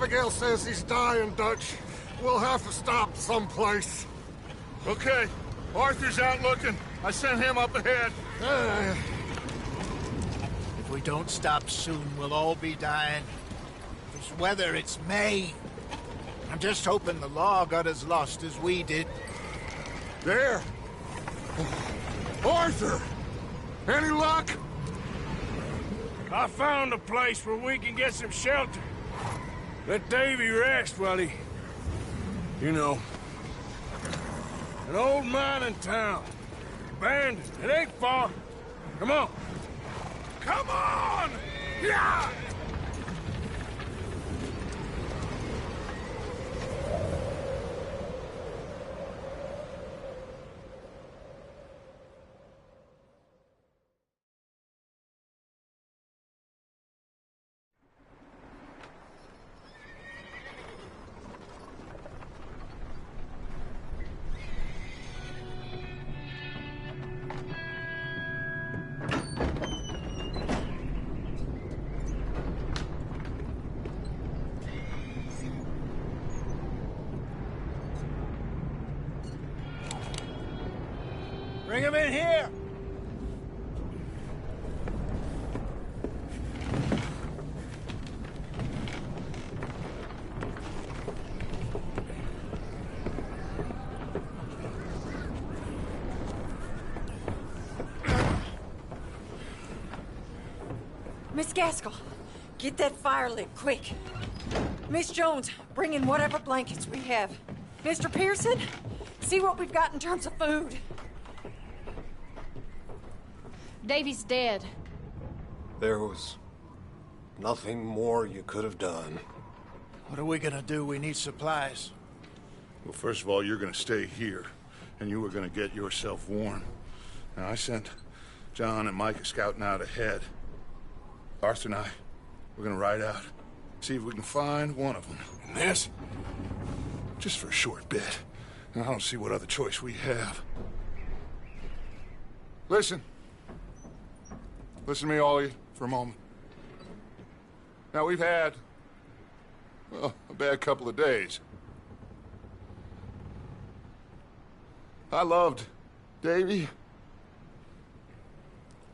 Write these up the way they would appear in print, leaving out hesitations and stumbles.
Abigail says he's dying, Dutch. We'll have to stop someplace. Okay. Arthur's out looking. I sent him up ahead. If we don't stop soon, we'll all be dying. This weather, it's May. I'm just hoping the law got as lost as we did. There! Arthur! Any luck? I found a place where we can get some shelter. Let Davy rest while he... You know. An old mining town. Abandoned. It ain't far. Come on. Come on! Yeah! Bring him in here! Miss Gaskell, get that fire lit, quick. Miss Jones, bring in whatever blankets we have. Mr. Pearson, see what we've got in terms of food. Davy's dead. There was nothing more you could have done. What are we gonna do? We need supplies. Well, first of all, you're gonna stay here, and you were gonna get yourself warm. Now, I sent John and Micah scouting out ahead. Arthur and I, we're gonna ride out, see if we can find one of them. And this, just for a short bit. And I don't see what other choice we have. Listen. Listen to me, all of you, for a moment. Now, we've had, well, a bad couple of days. I loved Davy,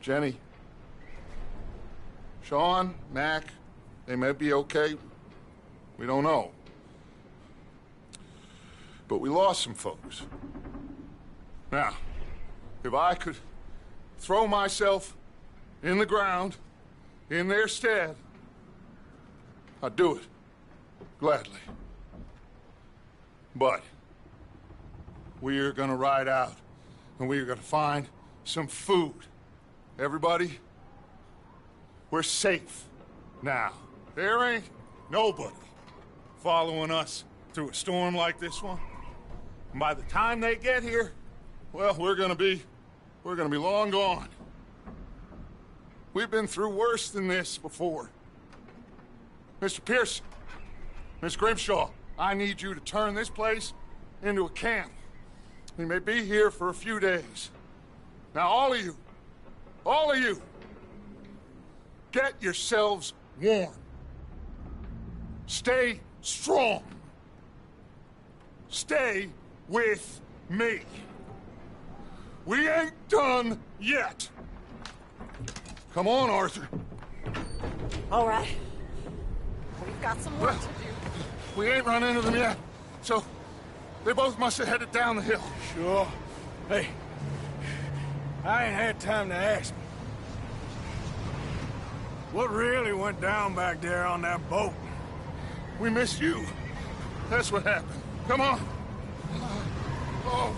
Jenny, Sean, Mac. They may be okay. We don't know. But we lost some folks. Now, if I could throw myself in the ground, in their stead, I'd do it, gladly. But we are gonna ride out, and we are gonna find some food. Everybody, we're safe now. There ain't nobody following us through a storm like this one. And by the time they get here, well, we're gonna be long gone. We've been through worse than this before. Mr. Pearson, Miss Grimshaw, I need you to turn this place into a camp. We may be here for a few days. Now, all of you, get yourselves warm. Stay strong. Stay with me. We ain't done yet. Come on, Arthur. All right. We've got some work to do. We ain't run into them yet, so they both must have headed down the hill. Sure. Hey, I ain't had time to ask. What really went down back there on that boat? We missed you. That's what happened. Come on. Oh.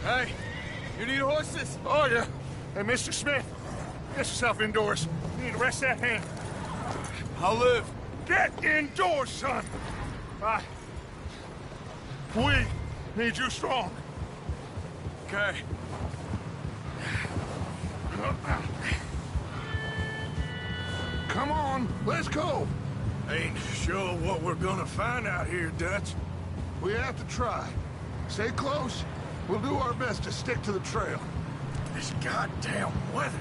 Hey, you need horses? Oh, yeah. Hey, Mr. Smith, get yourself indoors. You need to rest that hand. I'll live. Get indoors, son. We need you strong. Okay. Come on, let's go. Ain't sure what we're gonna find out here, Dutch. We have to try. Stay close. We'll do our best to stick to the trail. This goddamn weather.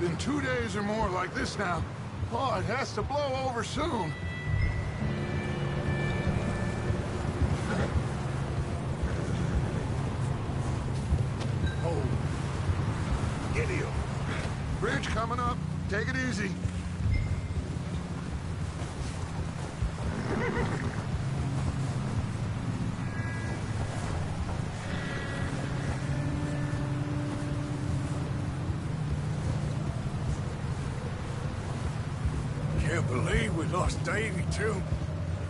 Been 2 days or more like this now. Oh, it has to blow over soon. Take it easy. Can't believe we lost Davy, too.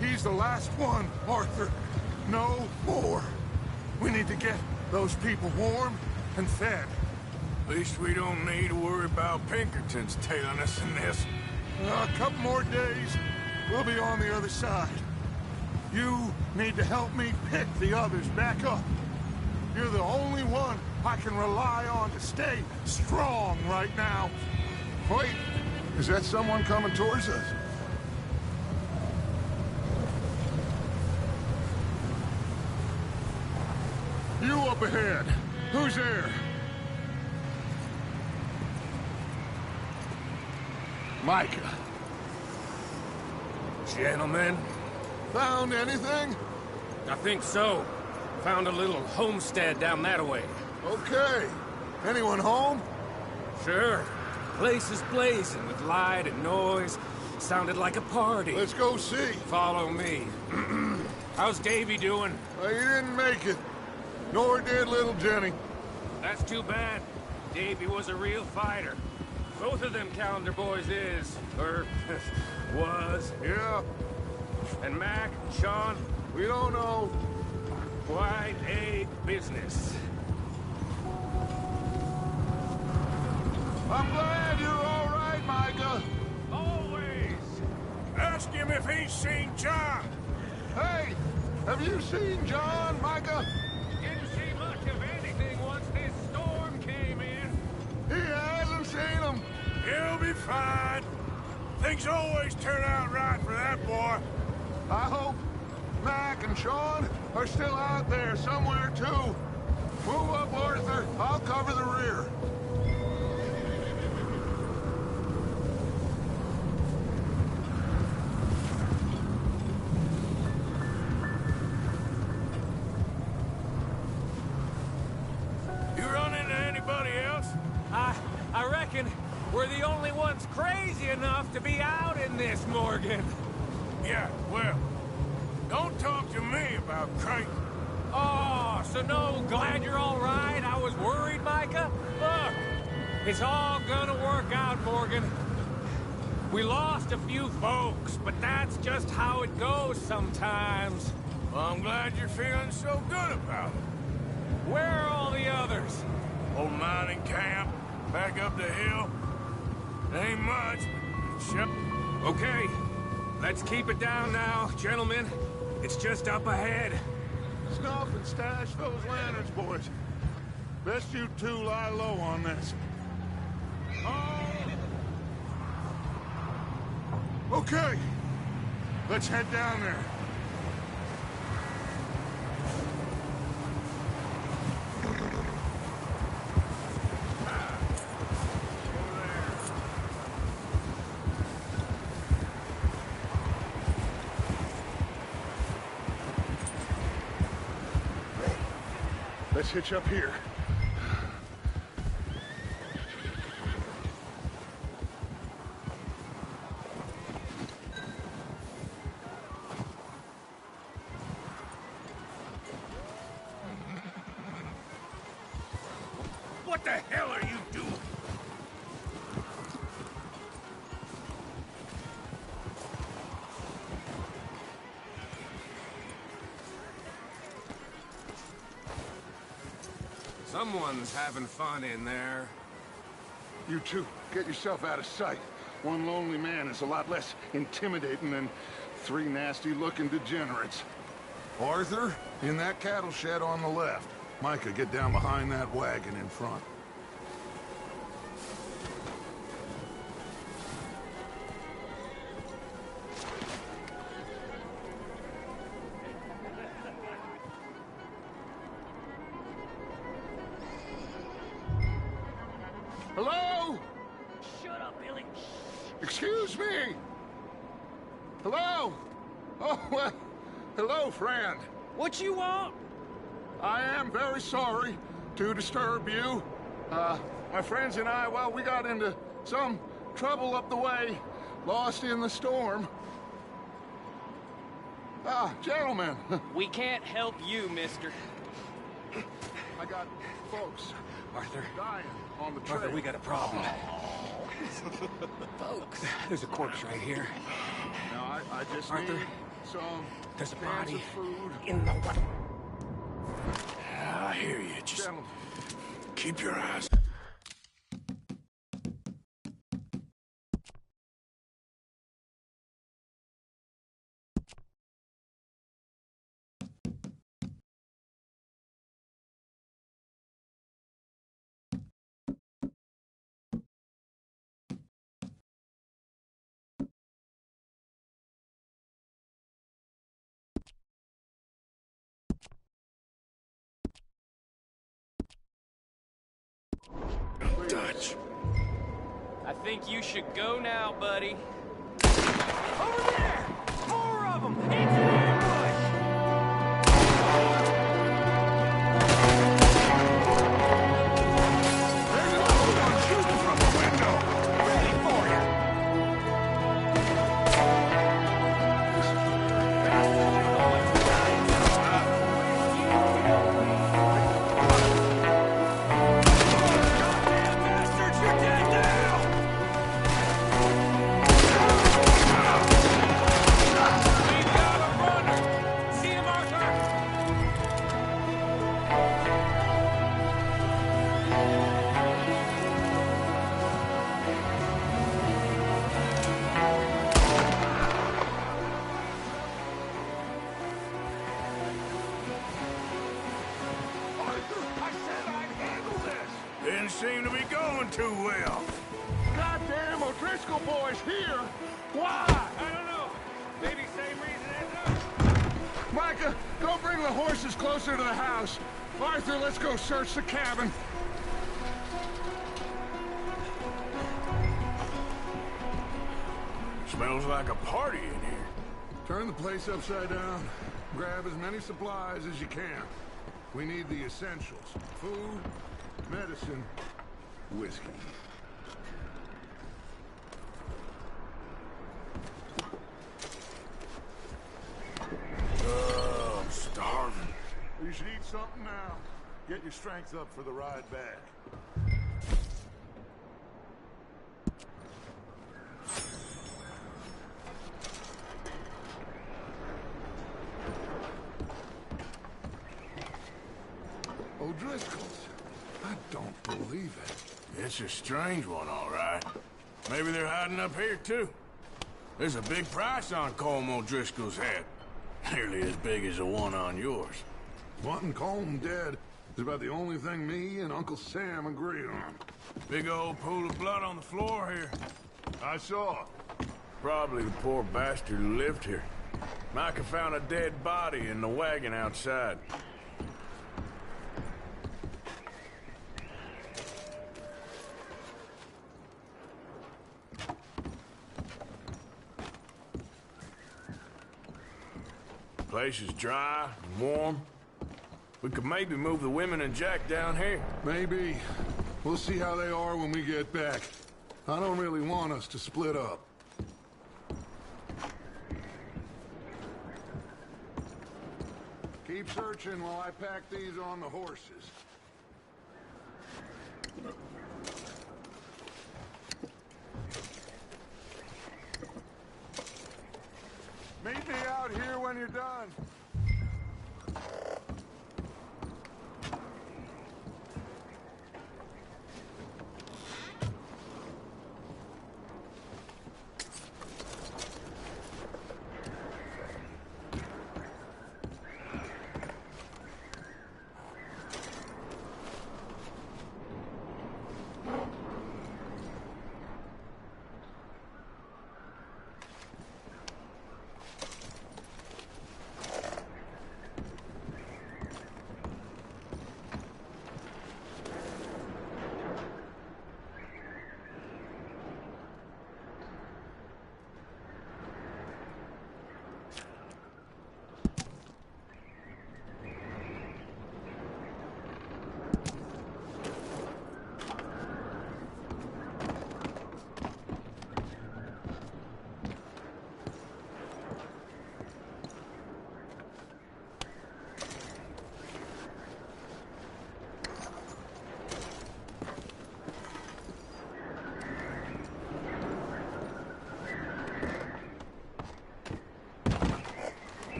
He's the last one, Arthur. No more. We need to get those people warm and fed. At least we don't need to worry about Pinkertons tailing us in this. A couple more days, we'll be on the other side. You need to help me pick the others back up. You're the only one I can rely on to stay strong right now. Wait, is that someone coming towards us? You up ahead. Who's there? Micah. Gentlemen, Found anything? I think so. Found a little homestead down that way. Okay. Anyone home? Sure. Place is blazing with light and noise. Sounded like a party. Let's go see. Follow me. How's Davy doing? Well, he didn't make it. Nor did little Jenny. That's too bad. Davy was a real fighter. Both of them calendar boys is, or was. Yeah, And Mac, Sean, we don't know. quite a business. I'm glad you're all right, Micah. Always. Ask him if he's seen John. Hey, have you seen John, Micah? Didn't see much of anything once this storm came in. He hasn't seen him. He'll be fine. Things always turn out right for that boy. I hope Mac and Sean are still out there somewhere, too. Move up, Arthur. I'll cover the rear. You run into anybody else? I reckon we're the only ones crazy enough to be out in this, Morgan. Yeah, well, don't talk to me about crazy. Oh, so no, glad you're all right. I was worried, Micah. Look, it's all gonna work out, Morgan. We lost a few folks, but that's just how it goes sometimes. Well, I'm glad you're feeling so good about it. Where are all the others? Old mining camp, back up the hill. Ain't much, but shut. Okay, let's keep it down now, gentlemen. It's just up ahead. Snuff and stash those lanterns, boys. Best you two lie low on this. Okay, let's head down there. Let's hitch up here. What the hell are you doing? Someone's having fun in there. You two, get yourself out of sight. One lonely man is a lot less intimidating than three nasty-looking degenerates. Arthur, in that cattle shed on the left. Micah, get down behind that wagon in front. Hello? Shut up, Billy. Excuse me? Hello? Oh, well, hello, friend. What you want? I am very sorry to disturb you. My friends and I, well, we got into some trouble up the way. Lost in the storm. Ah, gentlemen. We can't help you, mister. I got folks Arthur, dying on the trail. Arthur, we got a problem. Folks. There's a corpse right here. Now, I just Arthur, need some there's a cans body of food. in the way. I hear you. Just Gentlemen. keep your eyes. Dutch. I think you should go now, buddy. Over there! More of them! It's an ambush! There's another one shooting from the window. Ready for you! Goddamn bastards, you're dead now! We've got a runner! See him, Arthur? Arthur, I said I'd handle this. Didn't seem to be going too well. Goddamn O'Driscoll boys here. Why? I don't know. Maybe same reason as us. Micah, go bring the horses closer to the house. Arthur, let's go search the cabin. Smells like a party in here. Turn the place upside down. Grab as many supplies as you can. We need the essentials. Food, medicine, whiskey. Oh, I'm starving. You should eat something now. Get your strength up for the ride back. O'Driscoll's. I don't believe it. It's a strange one, all right. Maybe they're hiding up here, too. There's a big price on Colm O'Driscoll's head. Nearly as big as the one on yours. Wanting Colm dead is about the only thing me and Uncle Sam agree on. Big old pool of blood on the floor here. I saw. Probably the poor bastard who lived here. Micah found a dead body in the wagon outside. Place is dry and warm. We could maybe move the women and Jack down here. Maybe. We'll see how they are when we get back. I don't really want us to split up. Keep searching while I pack these on the horses. Meet me out here when you're done.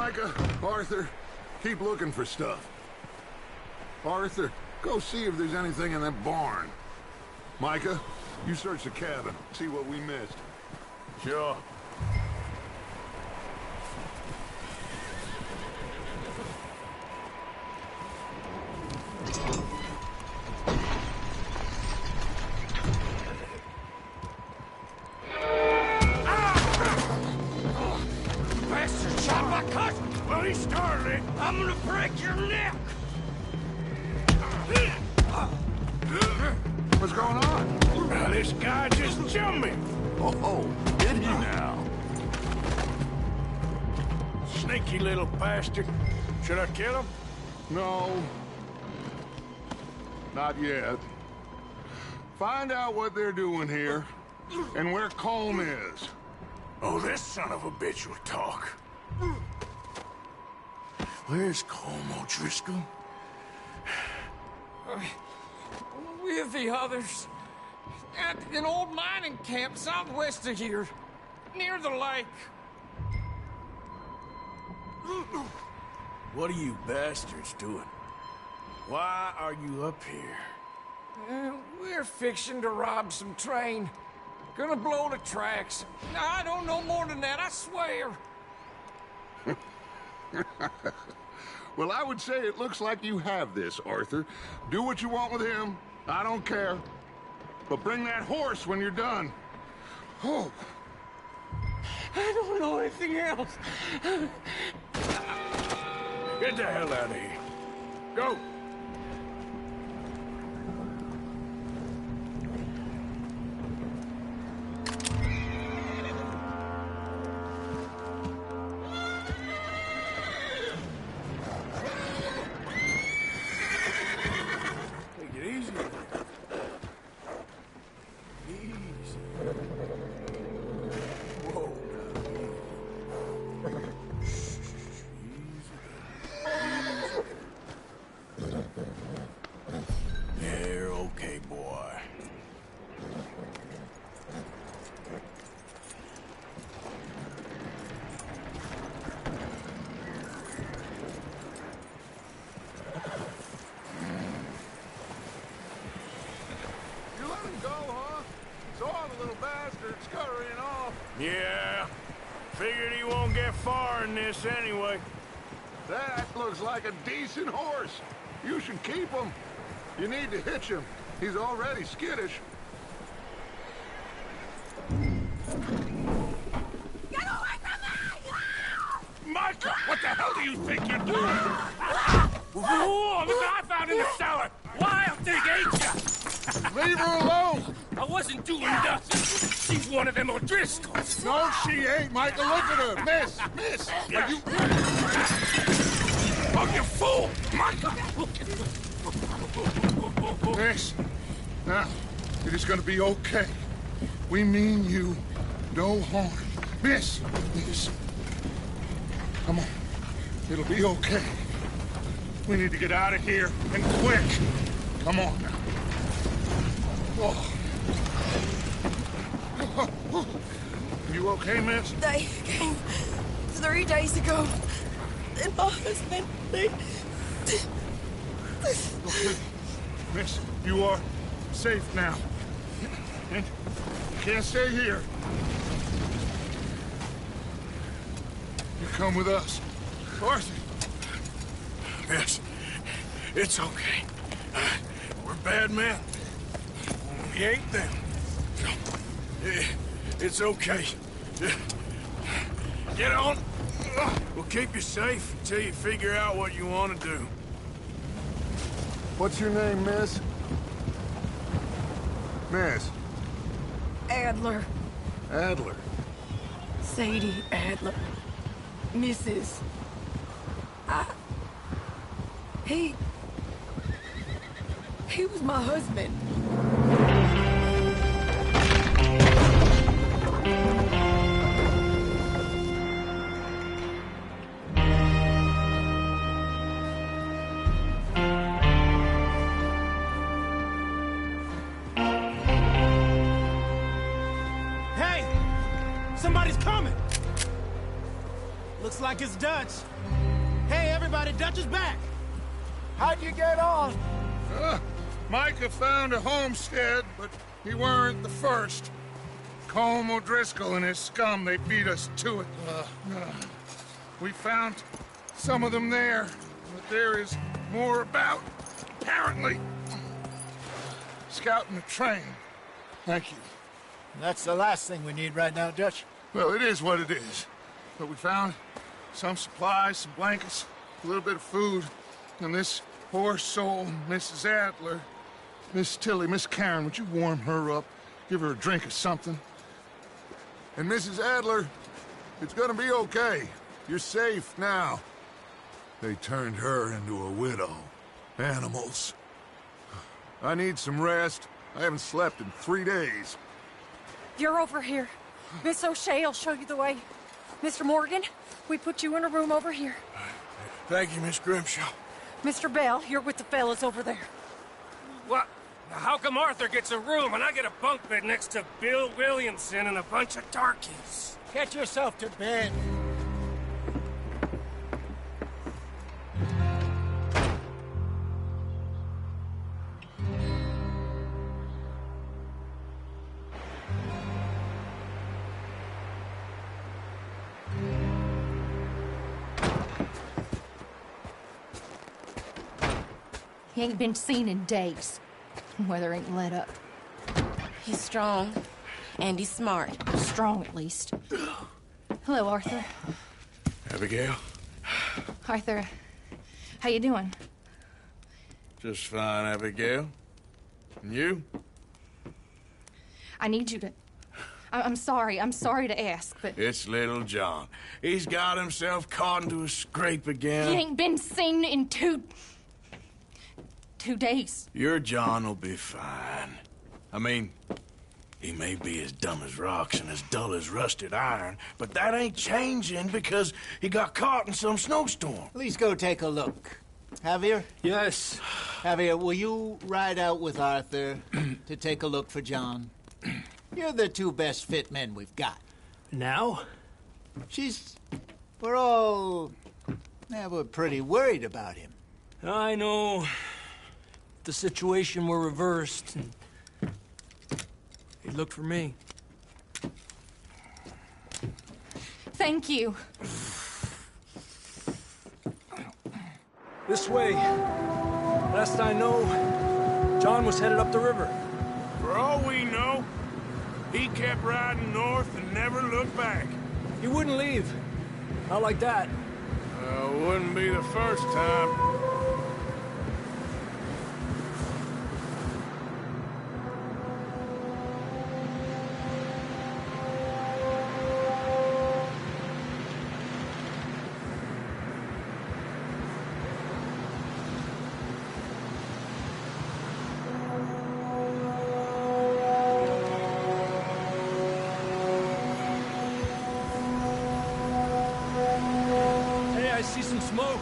Micah, Arthur, keep looking for stuff. Arthur, go see if there's anything in that barn. Micah, you search the cabin, see what we missed. Sure. Bastard shot my cousin! Well, he started it. I'm gonna break your neck! What's going on? Now, this guy just jumped me. Oh, did he now? Sneaky little bastard. Should I kill him? No. Not yet. Find out what they're doing here, and where Colm is. Oh, this son of a bitch will talk. Where's Colm O'Driscoll? With the others. At an old mining camp southwest of here. Near the lake. What are you bastards doing? Why are you up here? We're fixing to rob some train. Gonna blow the tracks. I don't know more than that, I swear. Well, I would say it looks like you have this, Arthur. Do what you want with him. I don't care. But bring that horse when you're done. Oh. I don't know anything else. Get the hell out of here. Go. Take it easy. Easy. Whoa. There, okay, boy. You let him go, huh? Saw the little bastard scurrying off. Yeah. Figured he won't get far in this anyway. That looks like a decent horse. You should keep him. You need to hitch him. He's already skittish. Get away from me! Micah, what the hell do you think you're doing? Whoa, look what I found in the cellar. Wild thing, ain't ya? Leave her alone. I wasn't doing nothing. She's one of them O'Driscolls. No, she ain't, Micah. Look at her. Miss. Are you... Oh, you fool! Micah! Miss. Now, it is gonna be okay. We mean you no harm. Miss. Come on. It'll be okay. We need to get out of here, and quick. Come on now. Oh. You okay, miss? They came 3 days ago. And my husband, Okay. Miss, you are safe now. And you can't stay here. You come with us. Arthur. Yes, it's okay. We're bad men. We ain't them. It's okay. Get on. We'll keep you safe until you figure out what you want to do. What's your name, miss? Miss. Adler. Adler. Sadie Adler. Mrs. He was my husband. Hey! Somebody's coming! Looks like it's Dutch. Hey, everybody, Dutch is back. How'd you get on? Micah found a homestead, but he weren't the first. Colm O'Driscoll and his scum, they beat us to it. We found some of them there, but there is more about, apparently. Scouting the train. Thank you. That's the last thing we need right now, Dutch. Well, it is what it is. But we found some supplies, some blankets, a little bit of food, and this poor soul, Mrs. Adler, Miss Tilly, Miss Karen, would you warm her up? Give her a drink or something? And Mrs. Adler, it's gonna be okay. You're safe now. They turned her into a widow. Animals. I need some rest. I haven't slept in 3 days. You're over here. Miss O'Shea will show you the way. Mr. Morgan, we put you in a room over here. Thank you, Miss Grimshaw. Mr. Bell, you're with the fellas over there. What? How come Arthur gets a room and I get a bunk bed next to Bill Williamson and a bunch of darkies? Get yourself to bed. He ain't been seen in days. Weather ain't let up. He's strong, and he's smart. Strong, at least. Hello, Arthur. Abigail? Arthur, how you doing? Just fine, Abigail. And you? I need you to... I'm sorry to ask, but... It's little John. He's got himself caught into a scrape again. He ain't been seen in 2 days. Your John will be fine. I mean, he may be as dumb as rocks and as dull as rusted iron, but that ain't changing because he got caught in some snowstorm. Please go take a look. Javier? Yes. Javier, will you ride out with Arthur to take a look for John? You're the 2 best fit men we've got. Now? We're pretty worried about him. I know. The situation were reversed, and he'd look for me. Thank you. This way. Last I know, John was headed up the river. For all we know, he kept riding north and never looked back. He wouldn't leave. Not like that. Wouldn't be the first time. I see some smoke.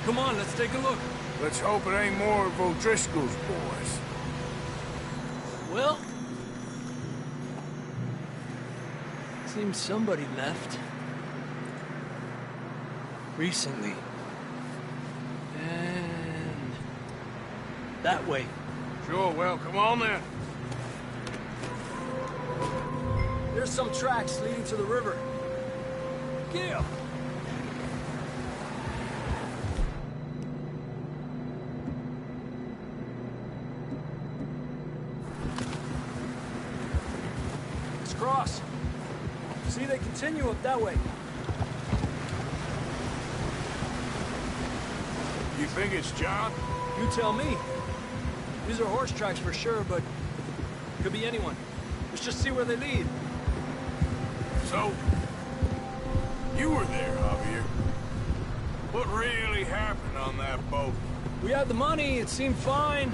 Come on, let's take a look. Let's hope it ain't more of O'Driscoll's boys. Well, seems somebody left. Recently. And that way. Sure, well, come on then. There's some tracks leading to the river. Gil! Cross. See, they continue up that way. You think it's John? You tell me. These are horse tracks for sure, but could be anyone. Let's just see where they lead. So, you were there, Javier. What really happened on that boat? We had the money, it seemed fine.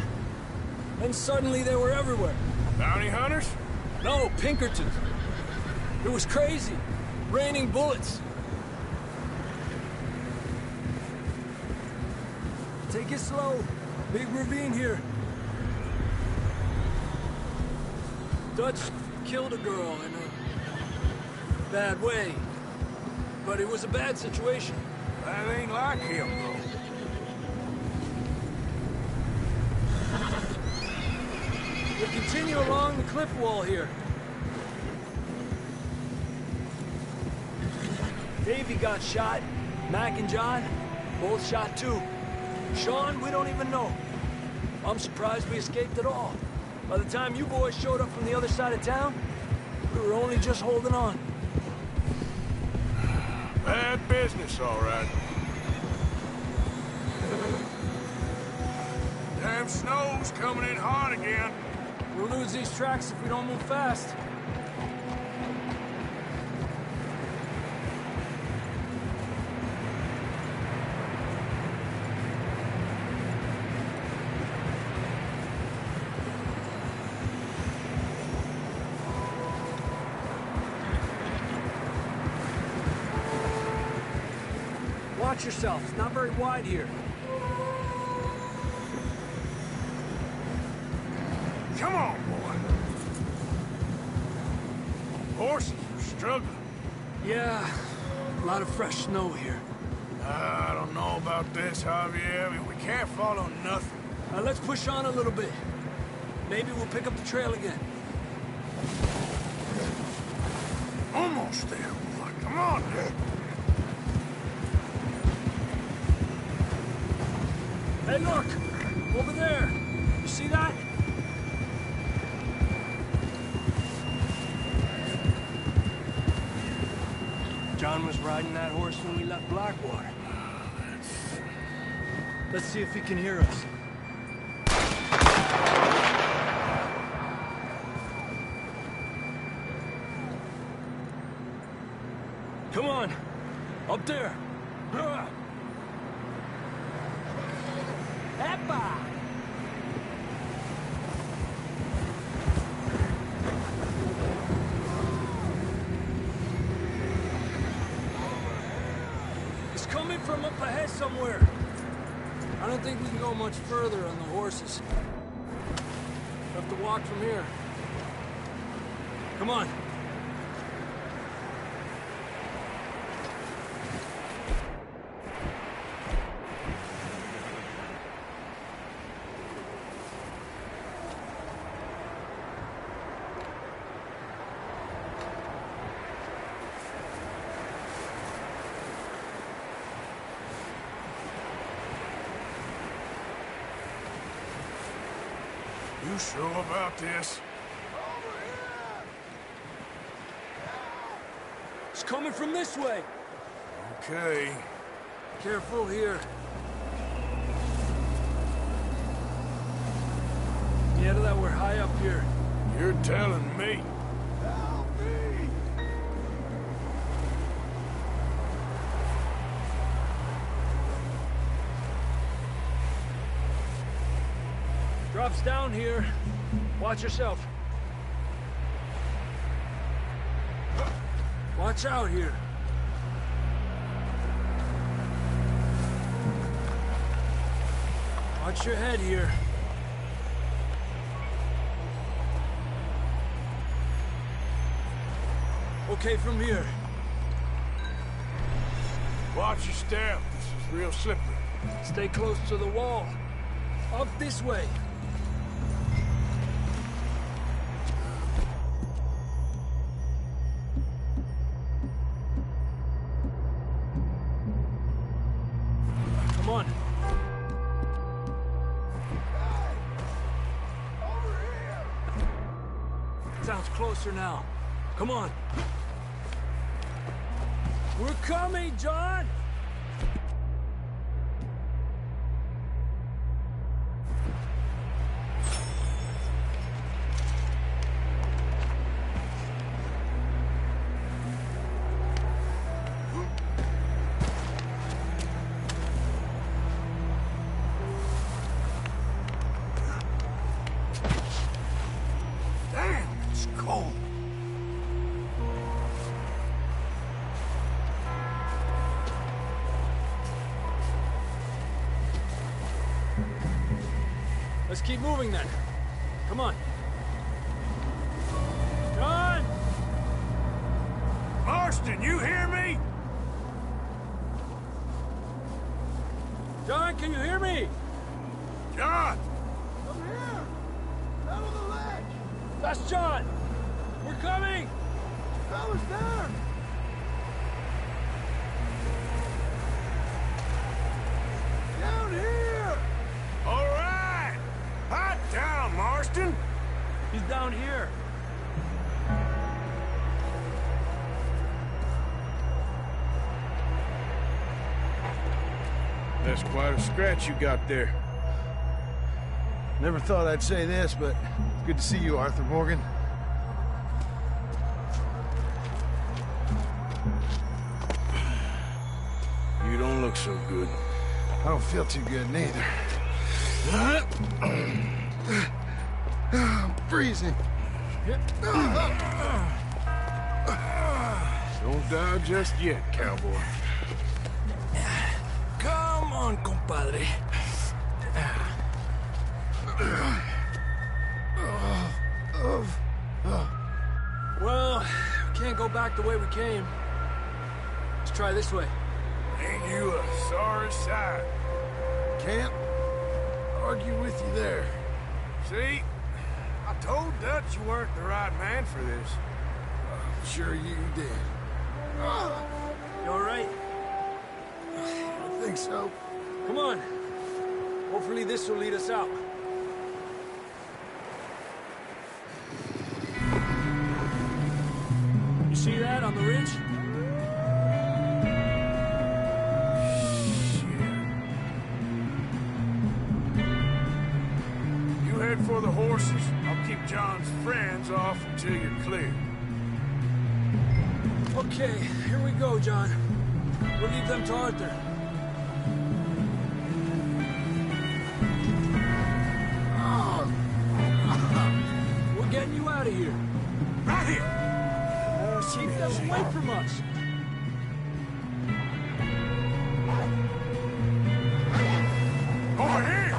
Then suddenly they were everywhere. Bounty hunters? No, Pinkertons. It was crazy. Raining bullets. Take it slow. Big ravine here. Dutch killed a girl in a bad way. but it was a bad situation. That ain't like him, though. We'll continue along the cliff wall here. Davey got shot. Mac and John, both shot too. Sean, we don't even know. I'm surprised we escaped at all. By the time you boys showed up from the other side of town, we were only just holding on. Bad business, all right. Damn snow's coming in hard again. We'll lose these tracks if we don't move fast. Watch yourself. It's not very wide here. Come on, boy. Horses are struggling. Yeah, a lot of fresh snow here. I don't know about this, Javier. I mean, we can't follow nothing. Let's push on a little bit. Maybe we'll pick up the trail again. Almost there, boy. Come on, dude. Hey, look! Over there! You see that? John was riding that horse when we left Blackwater. Let's see if he can hear us. Come on! Up there! Eppa! It's coming from up ahead somewhere. I don't think we can go much further on the horses. We'll have to walk from here. Come on. You sure about this? It's coming from this way. Okay. Careful here. Yeah, that we're high up here. You're telling me. Help me! Drops down here. Watch yourself. Watch out here. Watch your head here. Okay from here. Watch your step. This is real slippery. Stay close to the wall. Up this way. Come on. Sounds closer now. Come on. We're coming, John! Damn, it's cold. Let's keep moving then. Come on. John! Marston, you hear me? John, can you hear me? John! Come here! Out of the ledge! That's John! We're coming! Fellas there! Down here! All right! Hot down, Marston! He's down here. That's quite a scratch you got there. Never thought I'd say this, but it's good to see you, Arthur Morgan. You don't look so good. I don't feel too good, neither. I'm freezing. Don't die just yet, cowboy. Come on, compadre. Well, we can't go back the way we came. Let's try this way. Ain't you a sorry sight? Can't argue with you there. See? I told Dutch you weren't the right man for this. I'm sure you did. You all right? I think so. Come on. Hopefully this will lead us out. You see that on the ridge? You head for the horses. I'll keep John's friends off until you're clear. Okay, here we go, John. We'll leave them to Arthur. We're getting you out of here. Right here! Keep them away from us. Over here!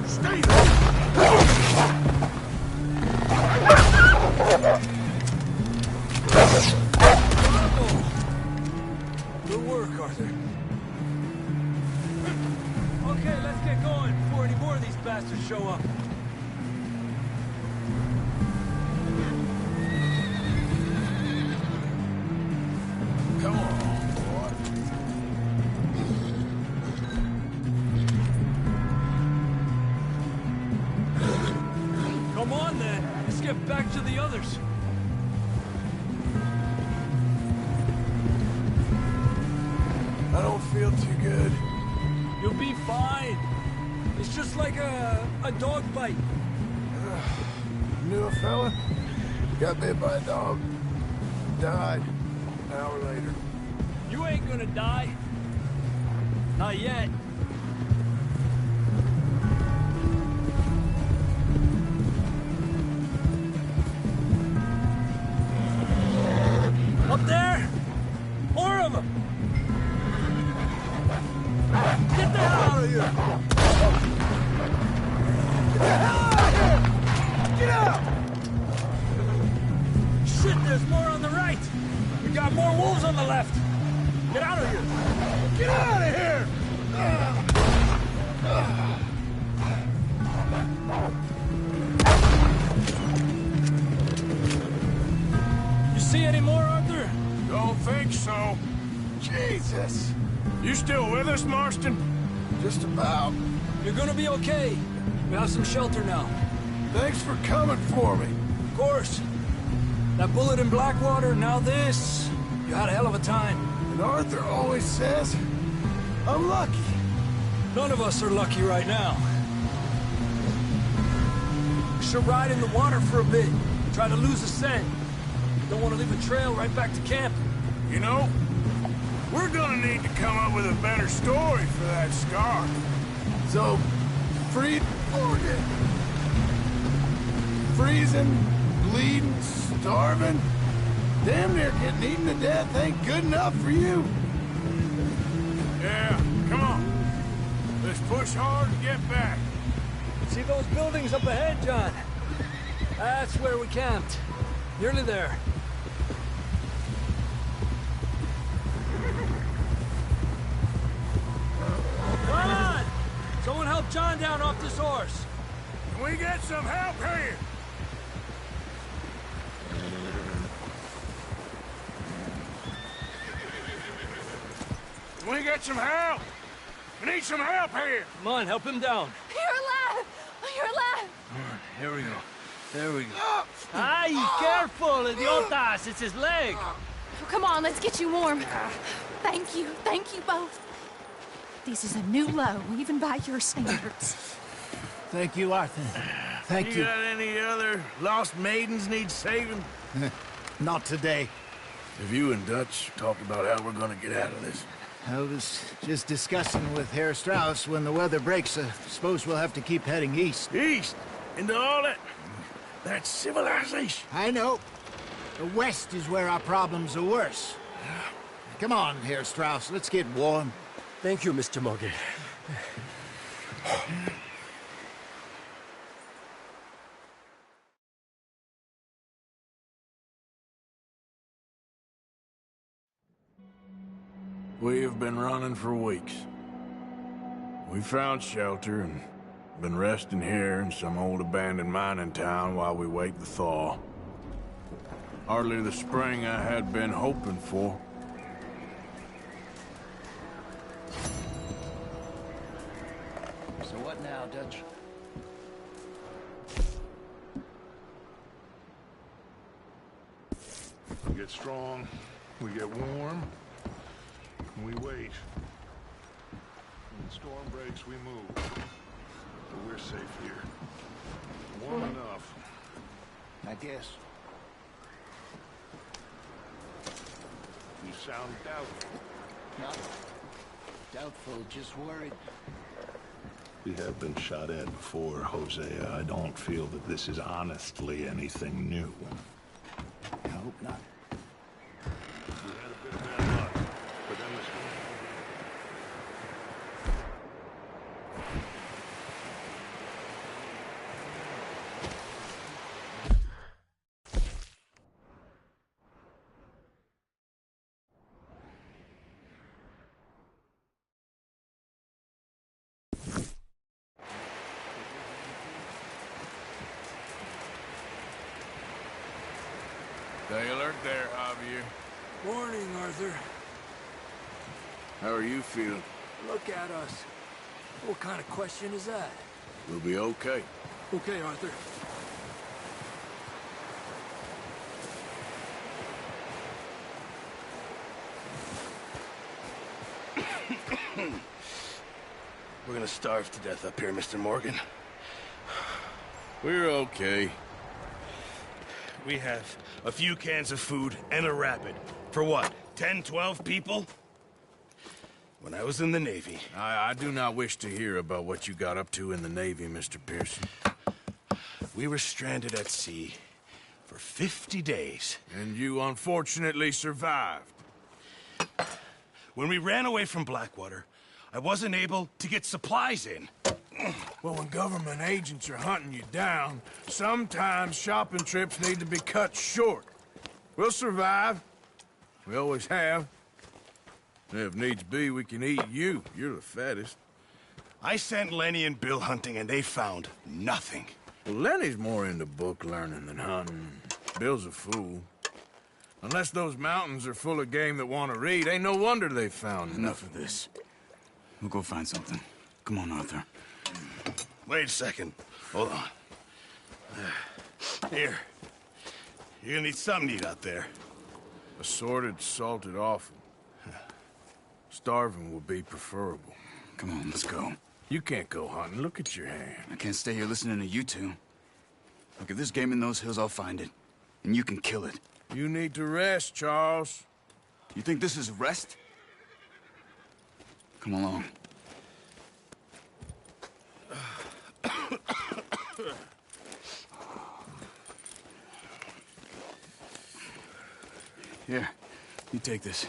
Stay there! Good work, Arthur. Okay, let's get going before any more of these bastards show up. Come on, boy. Come on, then. Let's get back to the others. I don't feel too good. You'll be fine. It's just like a dog bite. Knew a fella? Got bit by a dog. Died. An hour later. You ain't gonna die. Not yet. Up there? More of them! Get the hell out of here! Get the hell out of here! Get out! Shit, there's more on the right! We got more wolves on the left! Get out of here! Get out of here! You see any more, Arthur? Don't think so. Jesus! You still with us, Marston? Just about. You're gonna be okay. We have some shelter now. Thanks for coming for me. Of course. That bullet in Blackwater, now this. You had a hell of a time. And Arthur always says, I'm lucky. None of us are lucky right now. We should ride in the water for a bit. Try to lose the scent. Don't want to leave a trail right back to camp. You know, we're gonna need to come up with a better story for that scar. So, freed Morgan. Freezing, bleeding, starving. Damn near getting eaten to death ain't good enough for you. Yeah, come on. Let's push hard and get back. See those buildings up ahead, John? That's where we camped. Nearly there. John down off this horse. Can we get some help here? Can we get some help? We need some help here. Come on, help him down. You're alive! You're alive! All right, here we go. There we go. Ay, careful, idiotas! It's his leg. Oh, come on, let's get you warm. Thank you both. This is a new low, even by your standards. Thank you, Arthur. Thank you. You got any other lost maidens need saving? Not today. Have you and Dutch talked about how we're gonna get out of this? I was just discussing with Herr Strauss when the weather breaks. I suppose we'll have to keep heading east. East? Into all that... That's civilization. I know. The west is where our problems are worse. Come on, Herr Strauss, let's get warm. Thank you, Mr. Morgan. We have been running for weeks. We found shelter and been resting here in some old abandoned mining town while we wait the thaw. Hardly the spring I had been hoping for. So what now, Dutch? We get strong, we get warm, and we wait. When the storm breaks, we move. But we're safe here. Warm enough. I guess. You sound doubtful. Not doubtful, just worried. We have been shot at before, Hosea. I don't feel that this is honestly anything new. I hope not. We had a bit of bad luck, but then the storm... Stay alert there, Javier. Morning, Arthur. How are you feeling? Look at us. What kind of question is that? We'll be okay. Okay, Arthur. We're gonna starve to death up here, Mr. Morgan. We're okay. We have a few cans of food and a rapid. For what, 10, 12 people? When I was in the Navy... I do not wish to hear about what you got up to in the Navy, Mr. Pearson. We were stranded at sea for 50 days. And you unfortunately survived. When we ran away from Blackwater, I wasn't able to get supplies in. Well, when government agents are hunting you down, sometimes shopping trips need to be cut short. We'll survive. We always have. If needs be, we can eat you. You're the fattest. I sent Lenny and Bill hunting, and they found nothing. Well, Lenny's more into book learning than hunting. Bill's a fool. Unless those mountains are full of game that want to read, ain't no wonder they found Enough of this. We'll go find something. Come on, Arthur. Wait a second. Hold on. Here. You're gonna need something to eat out there. Assorted, salted offal. Starving would be preferable. Come on, let's go. You can't go hunting. Look at your hand. I can't stay here listening to you two. Look, if there's game in those hills, I'll find it. And you can kill it. You need to rest, Charles. You think this is rest? Come along. Here, you take this.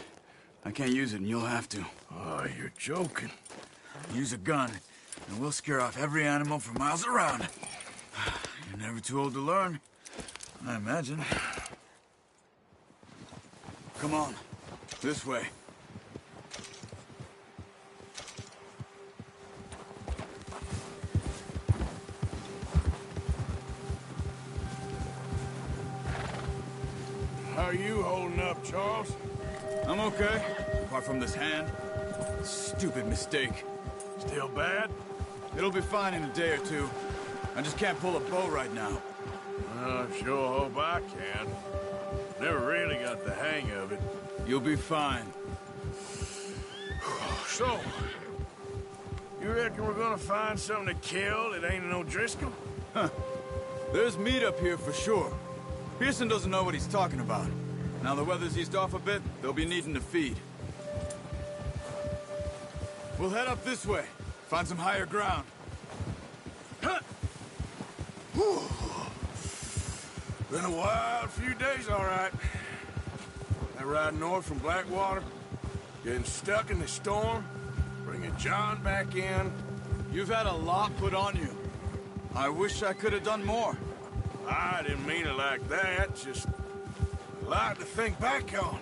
I can't use it, and you'll have to. Oh, you're joking. Use a gun, and we'll scare off every animal for miles around. You're never too old to learn, I imagine. Come on, this way. How are you holding up, Charles? I'm okay, apart from this hand. Stupid mistake. Still bad? It'll be fine in a day or two. I just can't pull a bow right now. I sure hope I can. Never really got the hang of it. You'll be fine. So, you reckon we're gonna find something to kill that ain't no Driscoll? Huh. There's meat up here for sure. Pearson doesn't know what he's talking about. Now the weather's eased off a bit, they'll be needing to feed. We'll head up this way. Find some higher ground. Huh. Whew. Been a wild few days, all right. That ride north from Blackwater, getting stuck in the storm, bringing John back in. You've had a lot put on you. I wish I could have done more. I didn't mean it like that, just a lot to think back on.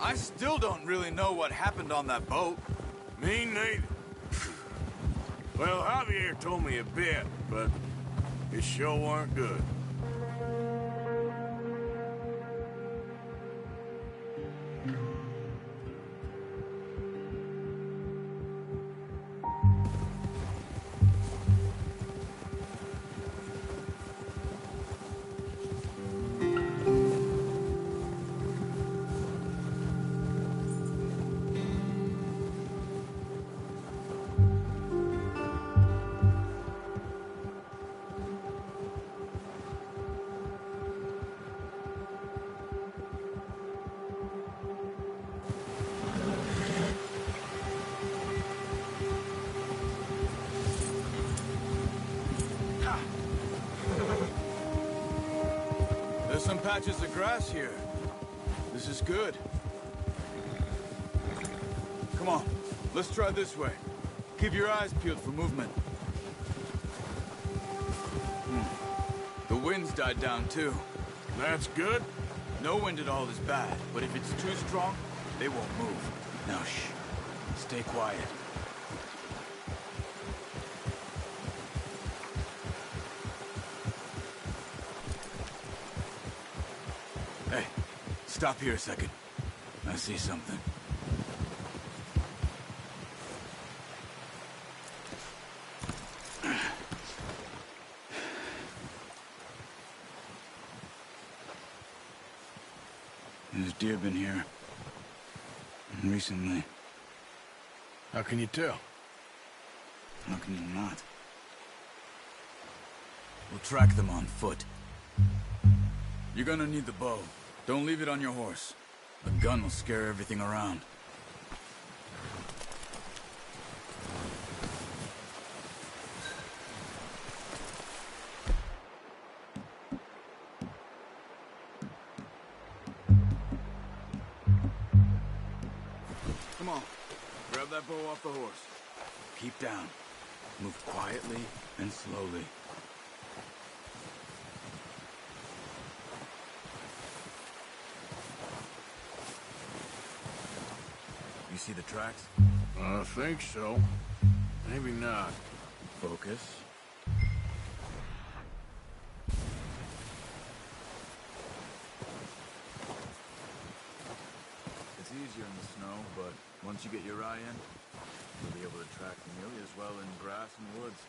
I still don't really know what happened on that boat. Me neither. Well, Javier told me a bit, but it sure weren't good. There's some patches of grass here. This is good. Come on, let's try this way. Keep your eyes peeled for movement. The wind's died down too. That's good. No wind at all is bad, but if it's too strong, they won't move. Now shh, stay quiet. Hey, stop here a second. I see something. There's deer been here. Recently. How can you tell? How can you not? We'll track them on foot. You're gonna need the bow. Don't leave it on your horse. The gun will scare everything around. Come on. Grab that bow off the horse. Keep down. Move quietly and slowly. You see the tracks? I think so. Maybe not. Focus. It's easier in the snow, but once you get your eye in, you'll be able to track nearly as well in grass and woods.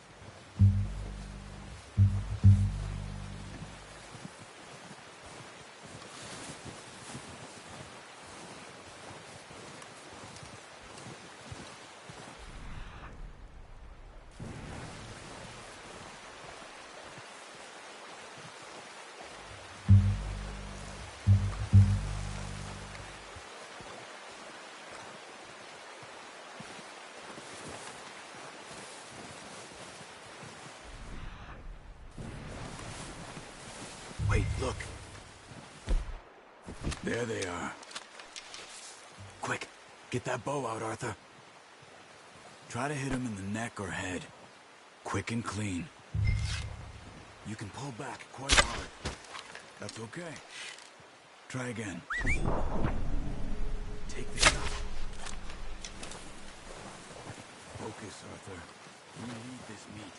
Wait, look. There they are. Quick, get that bow out, Arthur. Try to hit him in the neck or head. Quick and clean. You can pull back quite hard. That's okay. Try again. Take this out. Focus, Arthur. You need this meat.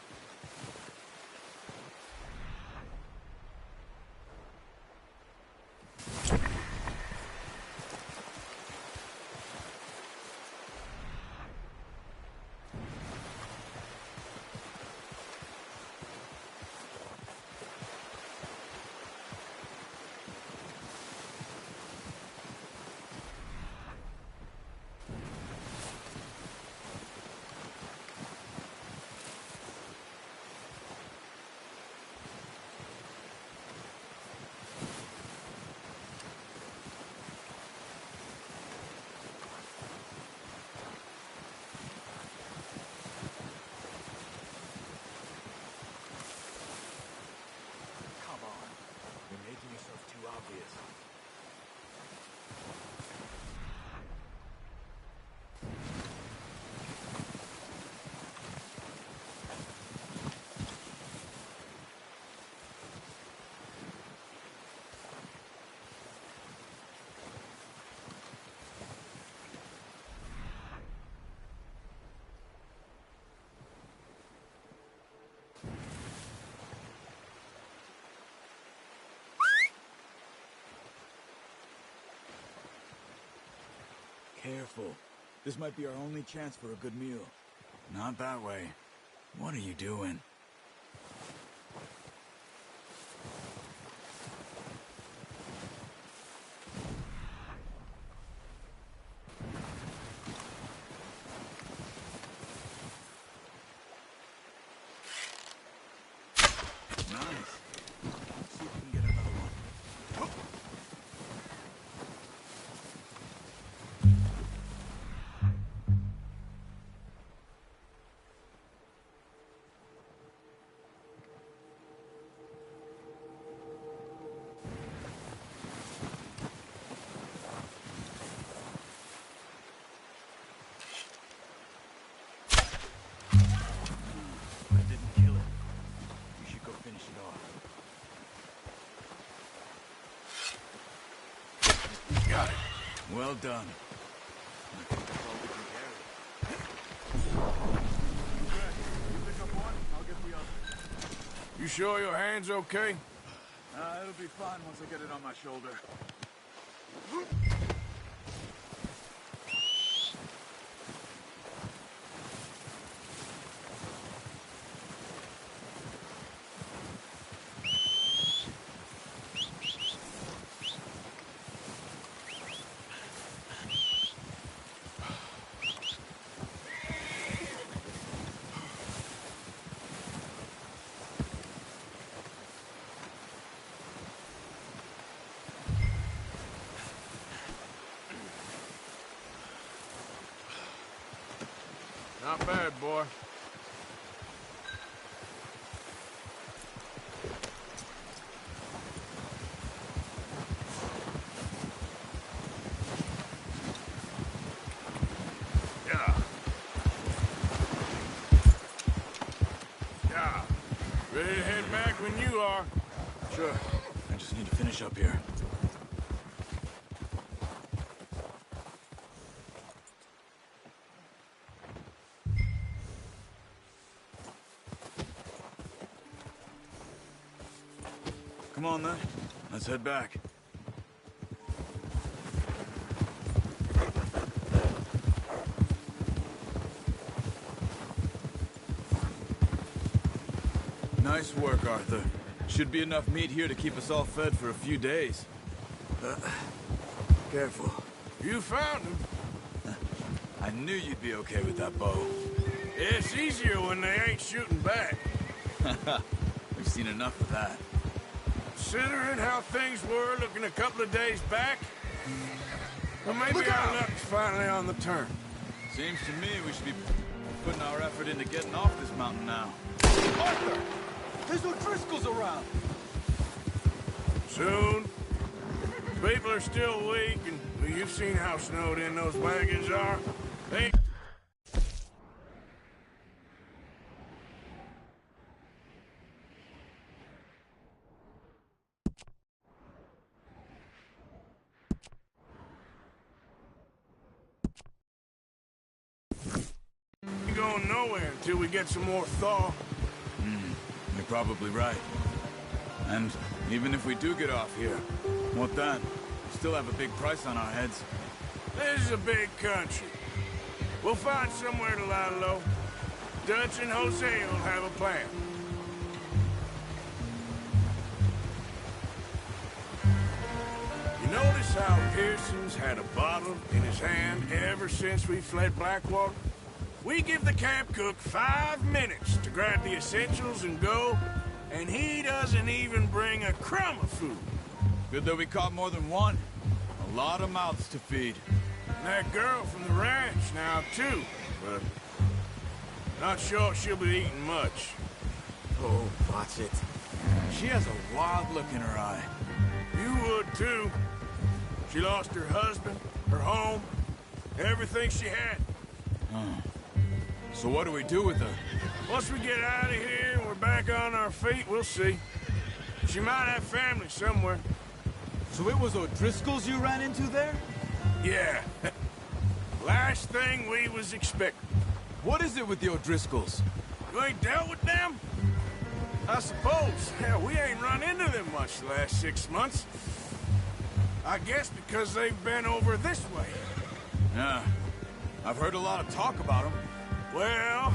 Careful. This might be our only chance for a good meal. Not that way. What are you doing? Well done. I think that's all we can carry. You pick up one, I'll get the other. You sure your hand's okay? It'll be fine once I get it on my shoulder. Not bad, boy. Yeah. Yeah. Ready to head back when you are. Sure. I just need to finish up here. Come on, then. Let's head back. Nice work, Arthur. Should be enough meat here to keep us all fed for a few days. Careful. You found him. I knew you'd be okay with that bow. It's easier when they ain't shooting back. We've seen enough of that. Considering how things were looking a couple of days back, well, maybe our luck's finally on the turn. Seems to me we should be putting our effort into getting off this mountain now. Arthur! There's no Driscolls around! Soon. People are still weak, and well, you've seen how snowed in those wagons are. They ain't going nowhere until we get some more thaw. You're probably right. And even if we do get off here, what then? We still have a big price on our heads. This is a big country. We'll find somewhere to lie low. Dutch and Jose will have a plan. You notice how Pearson's had a bottle in his hand ever since we fled Blackwater? We give the camp cook 5 minutes to grab the essentials and go, and he doesn't even bring a crumb of food. Good that we caught more than one. A lot of mouths to feed. And that girl from the ranch now, too, but not sure she'll be eating much. Oh, watch it. She has a wild look in her eye. You would, too. She lost her husband, her home, everything she had. So what do we do with her? Once we get out of here and we're back on our feet, we'll see. She might have family somewhere. So it was O'Driscolls you ran into there? Yeah. Last thing we was expecting. What is it with the O'Driscolls? You ain't dealt with them? I suppose. Hell, we ain't run into them much the last 6 months. I guess because they've been over this way. Yeah. I've heard a lot of talk about them. Well,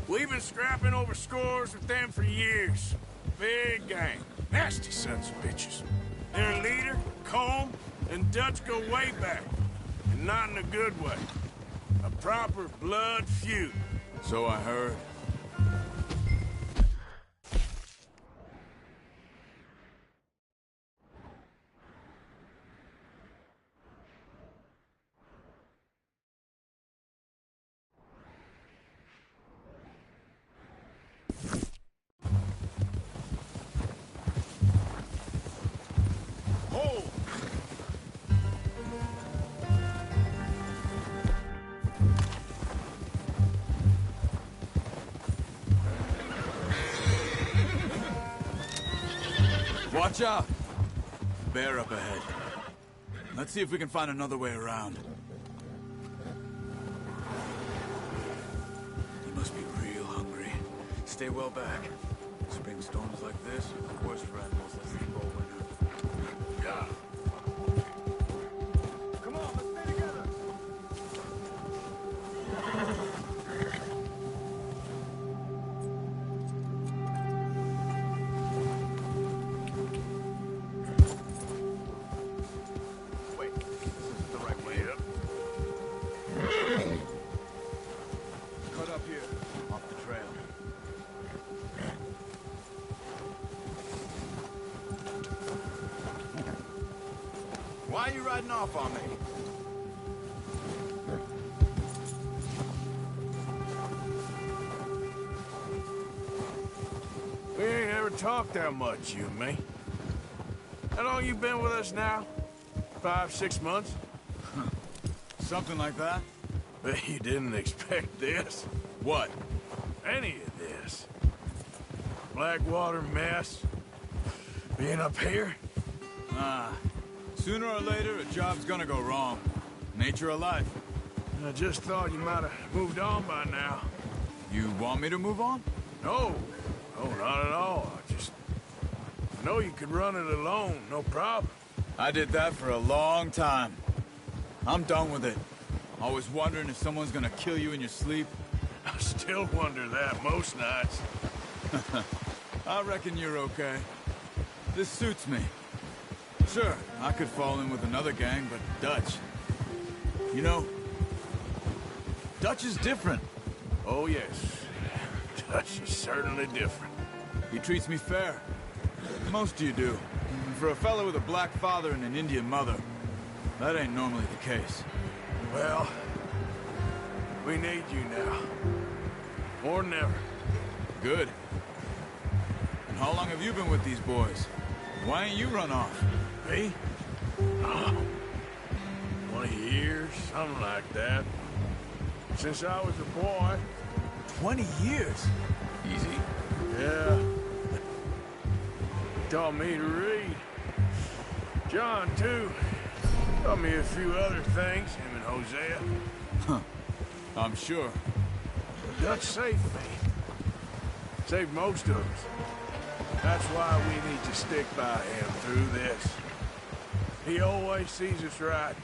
we've been scrapping over scores with them for years. Big gang. Nasty sons of bitches. Their leader, Colm, and Dutch go way back. And not in a good way. A proper blood feud. So I heard. Watch out! Bear up ahead. Let's see if we can find another way around. You must be real hungry. Stay well back. Spring storms like this are the worst for animals that sleep all winter. Yeah. Come on, let's stay together! Why are you riding off on me? We ain't ever talked that much, you and me. How long you been with us now? 5, 6 months? Something like that? But you didn't expect this? What? Any of this? Blackwater mess? Being up here? Sooner or later, a job's gonna go wrong. Nature of life. I just thought you might have moved on by now. You want me to move on? No. No, not at all. I know you could run it alone, no problem. I did that for a long time. I'm done with it. Always wondering if someone's gonna kill you in your sleep. I still wonder that most nights. I reckon you're okay. This suits me. Sure, I could fall in with another gang, but Dutch... You know, Dutch is different. Oh, yes. Dutch is certainly different. He treats me fair. Most of you do. And for a fellow with a black father and an Indian mother, that ain't normally the case. Well, we need you now. More than ever. Good. And how long have you been with these boys? Why ain't you run off? Me? Oh, 20 years, something like that. Since I was a boy. 20 years? Easy. Yeah. Taught me to read. John, too. Taught me a few other things, him and Hosea. Huh. I'm sure. Dutch saved me. Saved most of us. That's why we need to stick by him through this. He always sees us right.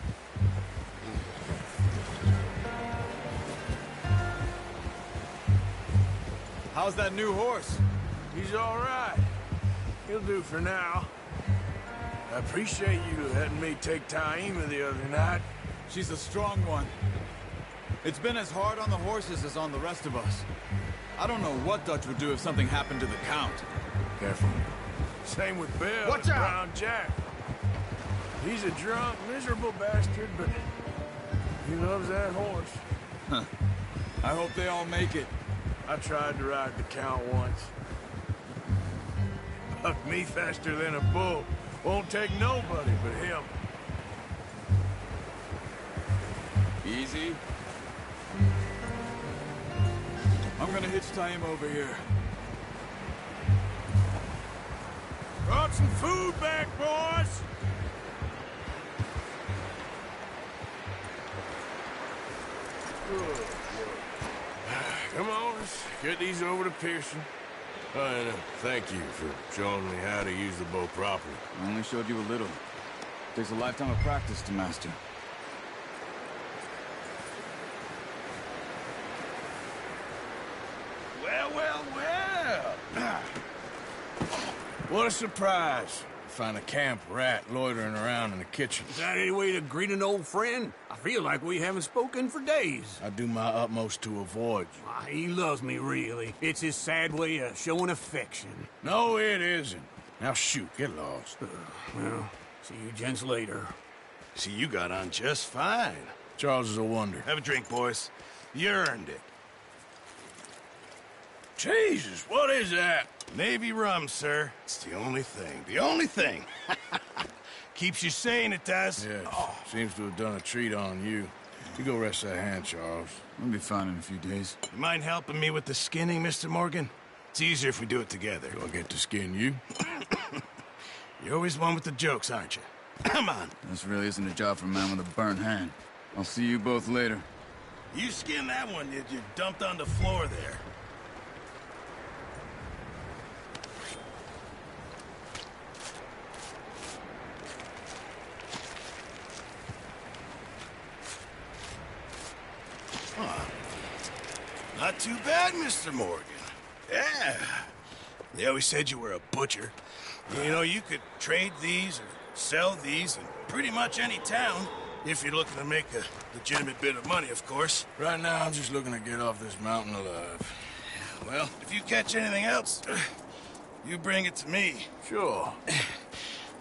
How's that new horse? He's all right. He'll do for now. I appreciate you letting me take Taima the other night. She's a strong one. It's been as hard on the horses as on the rest of us. I don't know what Dutch would do if something happened to the Count. Careful. Same with Bill. Watch and out! Brown Jack. He's a drunk, miserable bastard, but he loves that horse. Huh. I hope they all make it. I tried to ride the Count once. Bucked me faster than a bull. Won't take nobody but him. Easy. I'm gonna hitch Taima over here. Brought some food back, boys! Come on, let's get these over to Pearson. And thank you for showing me how to use the bow properly. I only showed you a little. Takes a lifetime of practice to master. What a surprise. Find a camp rat loitering around in the kitchen. Is that any way to greet an old friend? I feel like we haven't spoken for days. I do my utmost to avoid you. He loves me, really. It's his sad way of showing affection. No, it isn't. Now shoot, get lost. Well, see you gents later. See, you got on just fine. Charles is a wonder. Have a drink, boys. You earned it. Jesus, what is that? Navy rum, sir. It's the only thing. The only thing. Keeps you sane, it does. Yes. Seems to have done a treat on you. You go rest that hand, Charles. We'll be fine in a few days. You mind helping me with the skinning, Mr. Morgan? It's easier if we do it together. Do I get to skin you? You're always one with the jokes, aren't you? Come on. This really isn't a job for a man with a burnt hand. I'll see you both later. You skinned that one that you dumped on the floor there. Not too bad, Mr. Morgan. Yeah. They always said you were a butcher. You know, you could trade these or sell these in pretty much any town, if you're looking to make a legitimate bit of money, of course. Right now, I'm just looking to get off this mountain alive. Well, if you catch anything else, you bring it to me. Sure.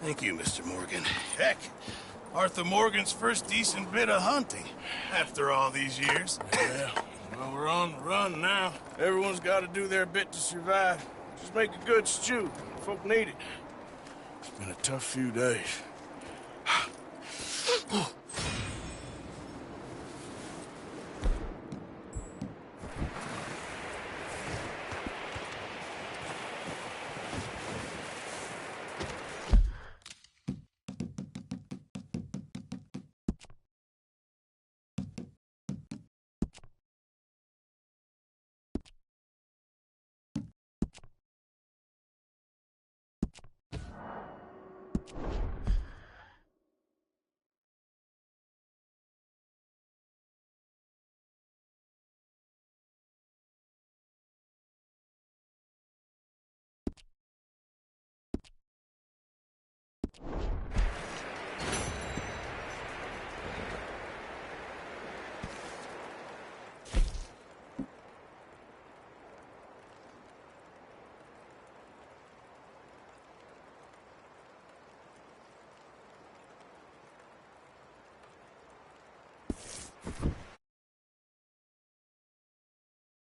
Thank you, Mr. Morgan. Heck, Arthur Morgan's first decent bit of hunting, after all these years. Yeah. Well, we're on the run now. Everyone's got to do their bit to survive. Just make a good stew. Folk need it. It's been a tough few days.